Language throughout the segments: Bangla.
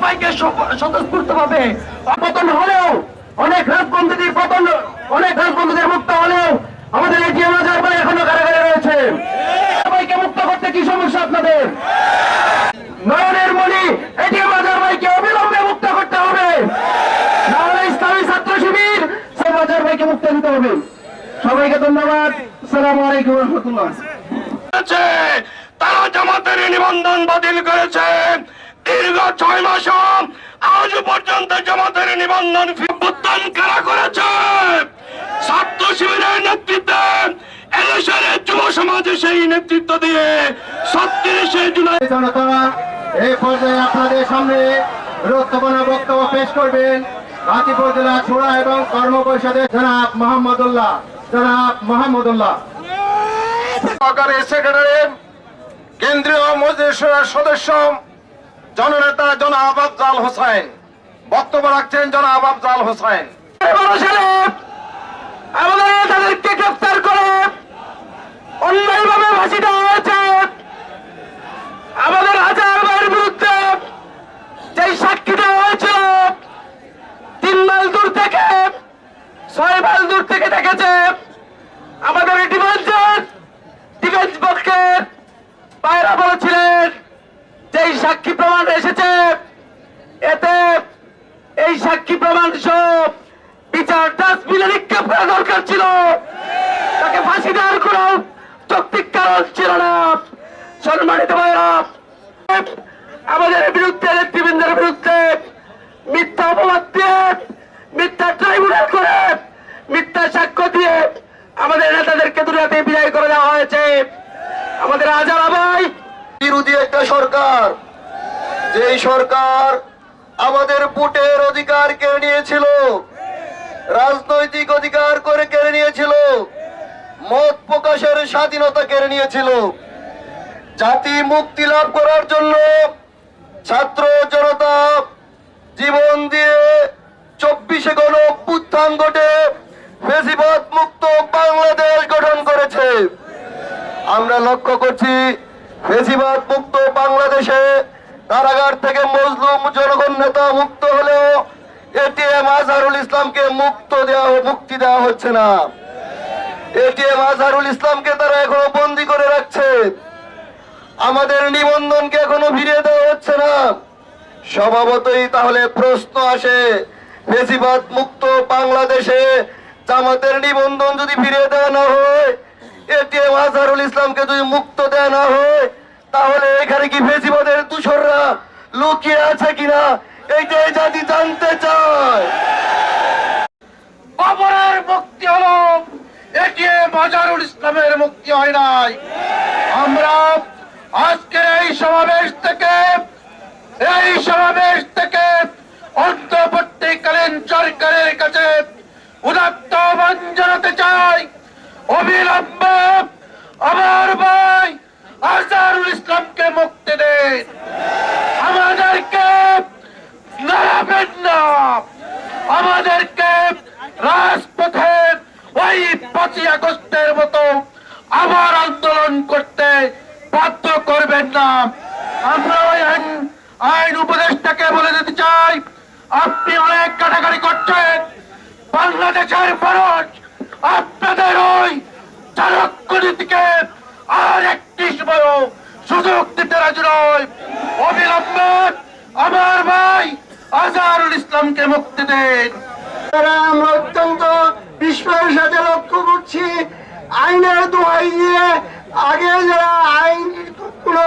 ভাইকে স্বতঃস্ফূর্ত ভাবে পতন হলেও, অনেক রাজবন্দীদের মুক্ত হলেও আমাদের এটিএম আজহার ভাই এখনো কারাগারে রয়েছে। ভাইকে মুক্ত করতে কি সমস্যা আপনাদের? নয়নের মণি এটিএম আজহার ভাইকে অবিলম্বে মুক্ত করতে হবে, নাহলে ইসলামী ছাত্র শিবির আজহার ভাইকে মুক্ত দিতে হবে। সবাইকে ধন্যবাদ। আসসালামু আলাইকুম ওয়া রাহমাতুল্লাহ। তারা জামাতের নিবন্ধন বাতিল করেছে। দীর্ঘ 6 মাস আজ পর্যন্ত জামাতের নিবন্ধন প্রত্যান করা করেছে। ছাত্র শিবিরের নেতৃত্বে এদেশের যুব সমাজে সেই নেতৃত্ব দিয়ে 37 জুলাই জনতা এই পর্যায়ে আপনাদের সামনে গুরুত্বপূর্ণ বক্তব্য পেশ করবেন গাজীপুর জেলা ছুড়া এবং কর্ম পরিষদের জনাব মোহাম্মদুল্লাহ। সেক্রেটারি, কেন্দ্রীয় মজলিস সদস্য জননেতা জনাব আফজাল হোসেন বক্তব্য রাখছেন। জনাব আফজাল হোসেন। আমাদের তাদেরকে গ্রেফতার করে অন্যায়ভাবে ফাঁসি দেওয়া হয়েছে। আমাদের আজহার ভাইয়ের বিরুদ্ধে যেই সাক্ষী দেওয়া হয়েছিল 3 মাইল দূর থেকে 6 মাইল দূর থেকে দেখেছে। আমাদের ডিফেন্স পক্ষের ভাইরা বলেছিলেন যেই সাক্ষী প্রমাণ এসেছে এতে এই সাক্ষী প্রমাণ সব বিচার ডাস্টবিনে নিক্ষেপ করা দরকার ছিল, তাকে ফাঁসি দেওয়ার কোন যৌক্তিক কারণ ছিল না। সম্মানিত ভাইরা, আমাদের বিরুদ্ধে নেতৃবৃন্দের বিরুদ্ধে মিথ্যা অপবাদ দিয়ে, মিথ্যা ট্রাইব্যুনাল করে, মিথ্যা সাক্ষ্য দিয়ে আমাদের নেতাদেরকে দুনিয়াতে বিদায় করে দেওয়া হয়েছে। আমাদের আজহার ভাই বিরোধী একটা সরকার, যেই সরকার আমাদের ভোটের অধিকার কেড়ে নিয়েছিল, রাজনৈতিক অধিকার করে কেড়ে নিয়েছিল, মত প্রকাশের স্বাধীনতা কেড়ে নিয়েছিল। জাতি মুক্তি লাভ করার জন্য ছাত্র জনতা জীবন দিয়ে 24 গণ অভ্যুত্থান ঘটে ফ্যাসিবাদ মুক্ত বাংলাদেশ গঠন করেছে। আমরা লক্ষ্য করছি ফ্যাসিবাদ মুক্ত বাংলাদেশে কারাগার থেকে মজলুম জনগণ নেতা মুক্ত হলেও এটিএম আজহারুল ইসলামকে মুক্তি দেওয়া হচ্ছে না। এটিএম আজহারুল ইসলামকে তারা এখনো বন্দী করে রাখছে। আমাদের নিবন্ধনকে এখনো ফিরিয়ে দেওয়া হচ্ছে না। স্বভাবতই তাহলে প্রশ্ন আসে, ফ্যাসিবাদ মুক্ত বাংলাদেশে জামাতের নিবন্ধন যদি ফিরিয়ে দেওয়া না হয়, এটিএম আজহারুল ইসলামকে যদি মুক্ত দেওয়া না হয়, তাহলে এখানে কি ফ্যাসিবাদের দূষররা লুকিয়ে আছে কিনা এইটাই জাতি জানতে চায়। বাবরের মুক্তি হলো, এটিএম আজহারুল ইসলামের মুক্তি হয় নাই। আমরা আজকের এই সমাবেশ থেকে অন্তর্বর্তীকালীন সরকারের কাছে উদাত্ত আহ্বান জানাতে চাই, অবিলম্বে আমার ভাই আজহারুল ইসলামকে মুক্তি দেন। আমাদেরকে নাড়াবেন না, আমাদেরকে রাজপথে ওই 5 আগস্টের মতো আবার আন্দোলন করতে বাধ্য করবেন না। আমরা ওই আইন উপদেষ্টাকে বলে দিতে চাই, আপনি অনেক কাটাকাটি করছেন, বাংলাদেশের মানুষ আপনাদের ওই চাণক্য নীতিকে আর একটি সময় সুযোগ দিতে রাজি নয়। অবিলম্বে আমার ভাই আজহারুল ইসলামকে মুক্তি দেন। আমরা অত্যন্ত বিস্ময়ের সাথে লক্ষ্য করছি, আইনের দোহাই দিয়ে আগে যারা আইন কোন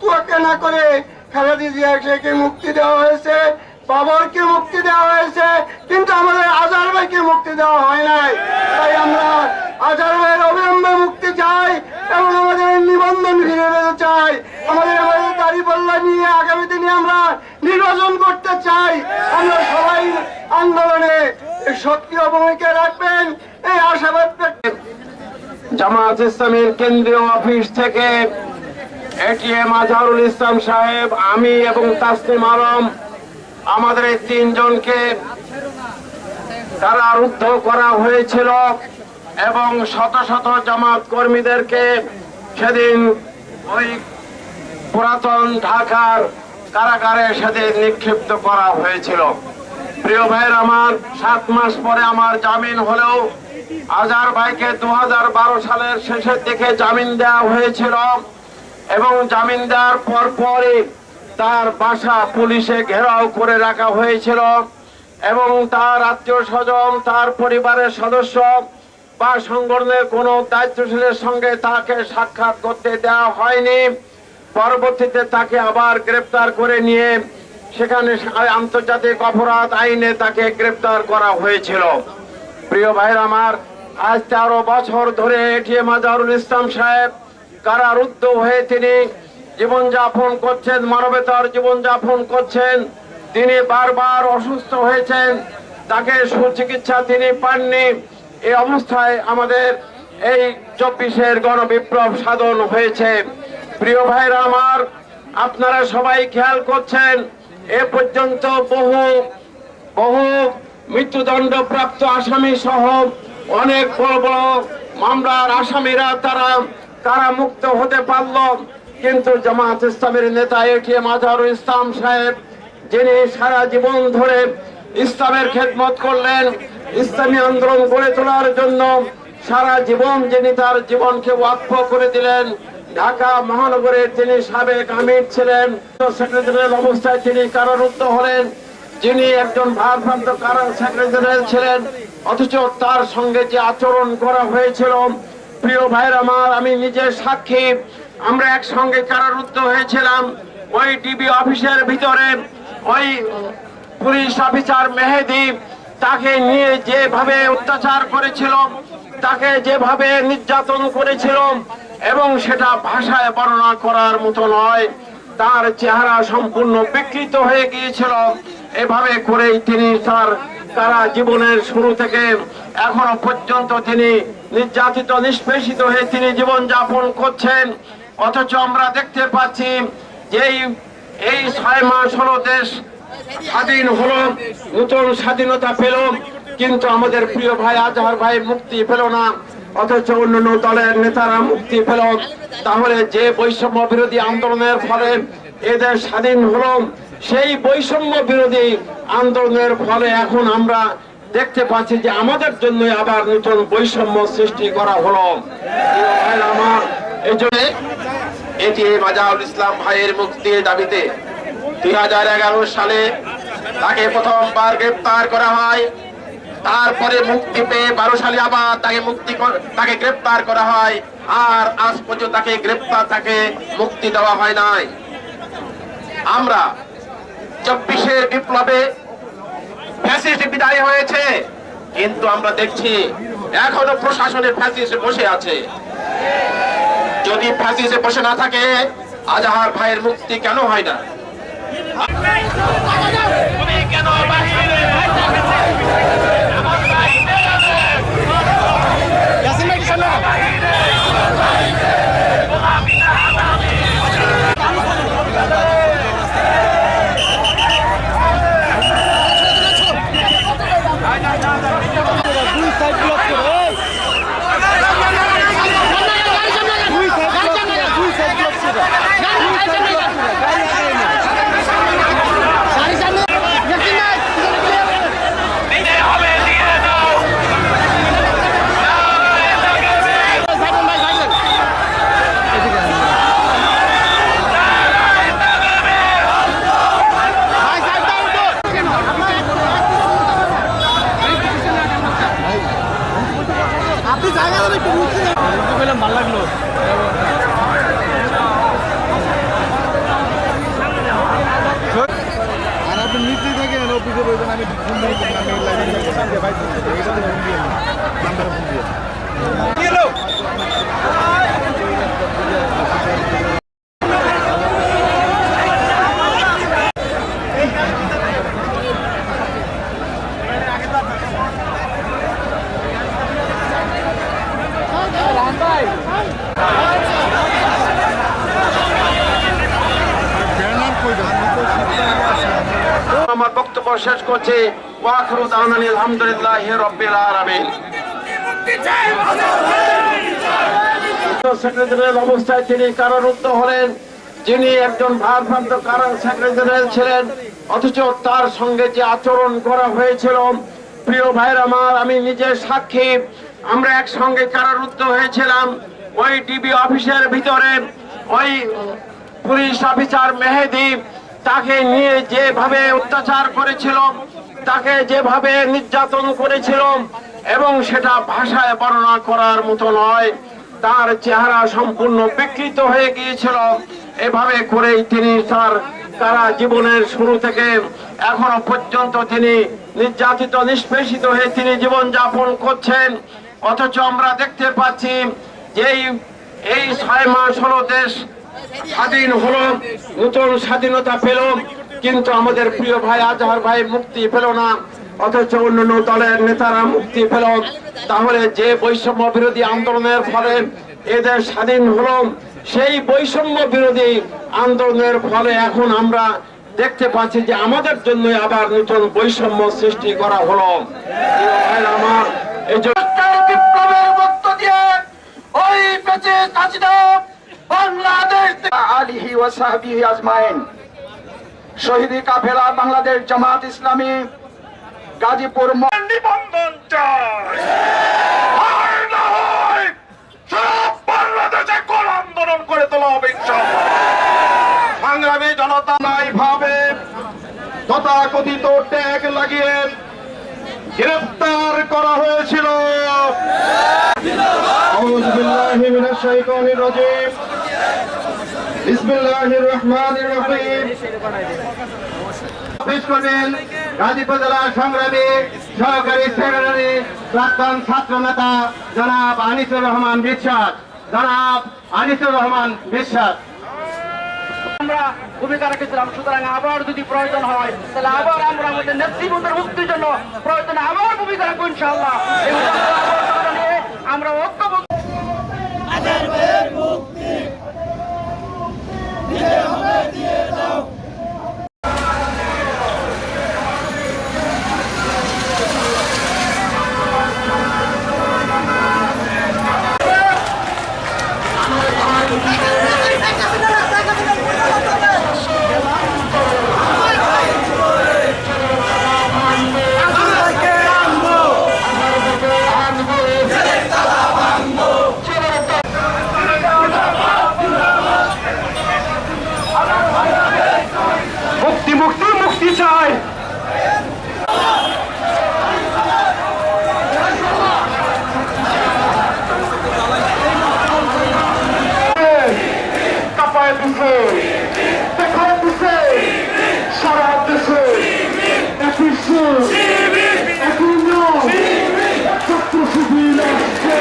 তোয়াক্কা না করে খালেদা জিয়াকে মুক্তি দেওয়া হয়েছে, বাবরকে মুক্তি দেওয়া হয়েছে, কিন্তু আমাদের আজহার ভাইকে মুক্তি দেওয়া হয় নাই। তাই আমরা আজহার ভাইয়ের অবিলম্বে মুক্তি চাই এবং আমাদের নিবন্ধন ফিরে পেতে চাই। আমাদের দাঁড়িপাল্লা নিয়ে আগামী দিনে আমরা নির্বাচন করতে চাই। আমরা সবাই আন্দোলনে সক্রিয় ভূমিকা রাখবেন এই আশাবাদ। জামাত ইসলামের কেন্দ্রীয় অফিস থেকে এটিএম আজহারুল ইসলাম সাহেব, আমি এবং তাসলিম আলম, আমাদের এই 3 জনকে কারারুদ্ধ করা হয়েছিল এবং শত শত জামাত কর্মীদেরকে সেদিন ওই পুরাতন ঢাকার কারাগারে সেদিন নিক্ষিপ্ত করা হয়েছিল। প্রিয় ভাইয়ের আমার, 7 মাস পরে আমার জামিন হলেও আজহার ভাইকে 2012 সালের শেষের দিকে জামিন দেওয়া হয়েছিল এবং জামিন দেওয়ার পরই তার বাসা পুলিশে ঘেরাও করে রাখা হয়েছিল এবং তার আত্মীয় স্বজন, তার পরিবারের সদস্য বা সংগঠনের কোনো দায়িত্বশীলের সঙ্গে তাকে সাক্ষাৎ করতে দেওয়া হয়নি। পরবর্তীতে তাকে আবার গ্রেপ্তার করে নিয়ে সেখানে আন্তর্জাতিক অপরাধ আইনে তাকে গ্রেপ্তার করা হয়েছিল। প্রিয় ভাইয়ের আমার, আজ 13 বছর ধরে এটিএম আজহারুল ইসলাম সাহেব কারারুদ্ধ হয়ে তিনি জীবনযাপন করছেন, মানবতার জীবনযাপন করছেন। তিনি বারবার অসুস্থ হয়েছেন, তাকে সুচিকিৎসা তিনি পাননি। এই অবস্থায় আমাদের এই 24-এর গণবিপ্লব সাধন হয়েছে। প্রিয় ভাইরা আমার, আপনারা সবাই খেয়াল করছেন, এ পর্যন্ত বহু মৃত্যুদণ্ড প্রাপ্ত আসামি সহ অনেক বড় বড় মামলার আসামিরা তারা কারামুক্ত হতে পারল, কিন্তু জামাত ইসলামের নেতা এটিএম আজহারুল ইসলাম সাহেব, যিনি সারা জীবন ধরে ইসলামের খেদমত করলেন, ইসলামী আন্দোলন গড়ে তোলার জন্য সারা জীবন যিনি তার জীবনকে ওয়াকফ করে দিলেন, ঢাকা মহানগরের তিনি সাবেক আমির ছিলেন, সেক্রেটারিয়াল অবস্থায় তিনি কারারুদ্ধ হলেন, যিনি একজন ভারপ্রাপ্ত সেক্রেটারি ছিলেন, অথচ তার সঙ্গে যে আচরণ করা হয়েছিল, প্রিয় ভাইয়ের আমার, আমি নিজে সাক্ষী। আমরা একসঙ্গে কারারুদ্ধ হয়েছিলাম ওই ডিবি অফিসের ভিতরে। ওই পুলিশ অফিসার মেহেদি তাকে নিয়ে যেভাবে অত্যাচার করেছিল, তাকে যেভাবে নির্যাতন করেছিল, এবং সেটা ভাষায় বর্ণনা করার মতো নয়। তার চেহারা সম্পূর্ণ বিকৃত হয়ে গিয়েছিল। এভাবে করেই তিনি তার কারা জীবনের শুরু থেকে এখনো পর্যন্ত তিনি নির্যাতিত, নিষ্পেষিত হয়ে তিনি জীবন যাপন করছেন। অথচ আমরা দেখতে পাচ্ছি যে এই 6 মাস হলো দেশ স্বাধীন হলো, নতুন স্বাধীনতা পেল, কিন্তু আমাদের প্রিয় ভাই আজহার ভাই মুক্তি পেল না, অথচ অন্যান্য দলের নেতারা মুক্তি পেল। তাহলে যে বৈষম্য বিরোধী আন্দোলনের ফলে এদের স্বাধীন হলো, সেই বৈষম্য বিরোধী আন্দোলনের ফলে এখন আমরা দেখতে পাচ্ছি যে আমাদের জন্য আবার নতুন বৈষম্য সৃষ্টি করা হলো। আমার এই জন্য এটিএম আজহারুল ইসলাম ভাইয়ের মুক্তির দাবিতে 2011 সালে তাকে প্রথমবার গ্রেপ্তার করা হয়। তারপরে মুক্তি পেয়ে 12 সালে আবার তাকে গ্রেপ্তার করা হয়, আর আজ পর্যন্ত তাকে মুক্তি দেওয়া হয় নাই। আমরা 24-এর বিপ্লবে ফ্যাসিস্ট বিদায় হয়েছে, কিন্তু আমরা দেখছি এখনো প্রশাসনের ফ্যাসিস্ট বসে আছে। যদি ফ্যাসিস্ট বসে না থাকে, আজহার ভাইয়ের মুক্তি কেন হয় না? ভালো লাগলো। আর আপনি নিচে থাকেন, অফিসে বলবেন আমি ফোন দিয়ে আমার বক্তব্য শেষ করছি। ওয়া আখিরু দাওয়ানা আলহামদুলিল্লাহি রাব্বিল আলামিন। সেক্রেটারিয়াল অবস্থায় তিনি কারারুদ্ধ হলেন, যিনি একজন ভারপ্রাপ্ত কারা সেক্রেটারি ছিলেন, অথচ তার সঙ্গে যে আচরণ করা হয়েছিল, প্রিয় ভাইরা আমার, আমি নিজে সাক্ষী। আমরা একসঙ্গে কারারুদ্ধ হয়েছিলাম ওই ডিবি অফিসের ভিতরে। ওই পুলিশ অফিসার মেহেদি তাকে নিয়ে যেভাবে অত্যাচার করেছিল, তাকে যেভাবে নির্যাতন করেছিল, এবং সেটা ভাষায় বর্ণনা করার মতো নয়। তার চেহারা সম্পূর্ণ বিকৃত হয়ে গিয়েছিল। এভাবে করেই তিনি তার কারা জীবনের শুরু থেকে এখনো পর্যন্ত তিনি নির্যাতিত নিষ্পেষিত হয়ে তিনি জীবন যাপন করছেন। অথচ আমরা দেখতে পাচ্ছি যে এই 6 মাস হলো দেশ স্বাধীন হলো, নতুন স্বাধীনতা পেল, কিন্তু আমাদের প্রিয় ভাই আজহার ভাই মুক্তি পেল না, অথচ অন্যান্য দলের নেতারা মুক্তি পেল। তাহলে যে বৈষম্য বিরোধী আন্দোলনের ফলে এদের স্বাধীন হলো, সেই বৈষম্য বিরোধী আন্দোলনের ফলে এখন আমরা দেখতে পাচ্ছি যে আমাদের জন্য আবার নতুন বৈষম্য সৃষ্টি করা হলো। আমার এই বিপ্লবের মধ্য দিয়ে ওই বেঁচে হাসিনা বাংলাদেশ আলিহি ওয়া সাহবিহি আজমাইন শহীদি কাফেলা বাংলাদেশ জামাত ইসলামী গাজীপুর নিবন্ধন চাই। আর না হয় সব বাংলাদেশে গোল আন্দোলন করে তোলা হবে ইনশাআল্লাহ। সংগ্রামী জনতা নাই ভাবে তথাকথিত ট্যাগ লাগিয়ে গ্রেফতার করা হয়েছিল। আউযু বিল্লাহি মিনাশ শাইতানির রাজীম। বিসমিল্লাহির রহমানির রহিম। পেশ করবেন গাজীপুর জেলার সংগ্রামী সহকারী সেক্রেটারি প্রাক্তন ছাত্র নেতা জনাব আনিসুর রহমান বিশ্বাস। জনাব আনিসুর রহমান বিশ্বাস। আমরা ভূমিকা রেখেছিলাম, সুতরাং আবার যদি প্রয়োজন হয় তাহলে আবার আমরা আমাদের নেতৃবৃন্দের মুক্তির জন্য প্রয়োজনে আবার ভূমিকা রাখবো ইনশাআল্লাহ। আমরা ঐক্যবদ্ধ মুক্তি চাই। কাপায় দিছে, দেখায় দিছে, সারা দেশে একই সুর, একই নিয়ম, ছাত্র শিবির আসছে।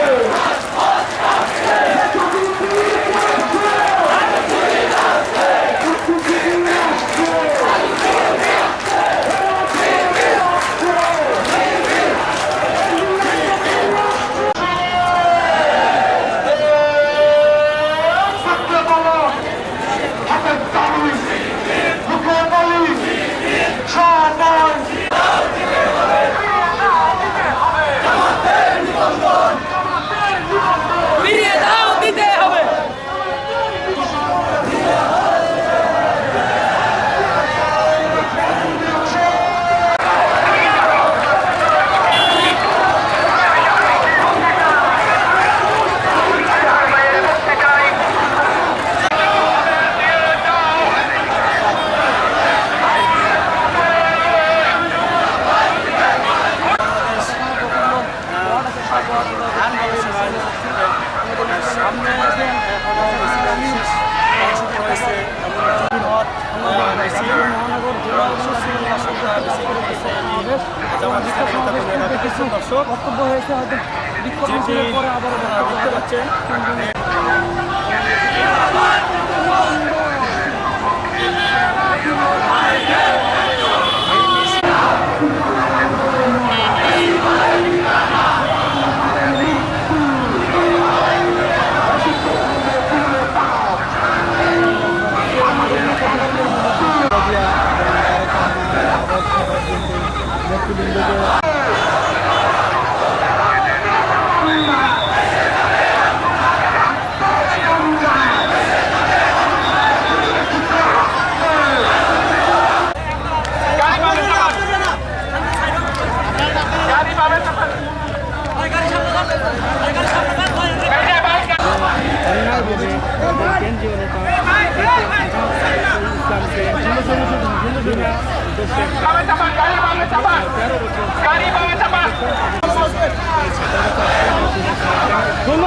বক্তব্য হয়েছে হয়তো বিক্ষোভ মিছিলের পরে আবারও দেখতে পাচ্ছেন।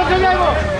ধন্যবাদ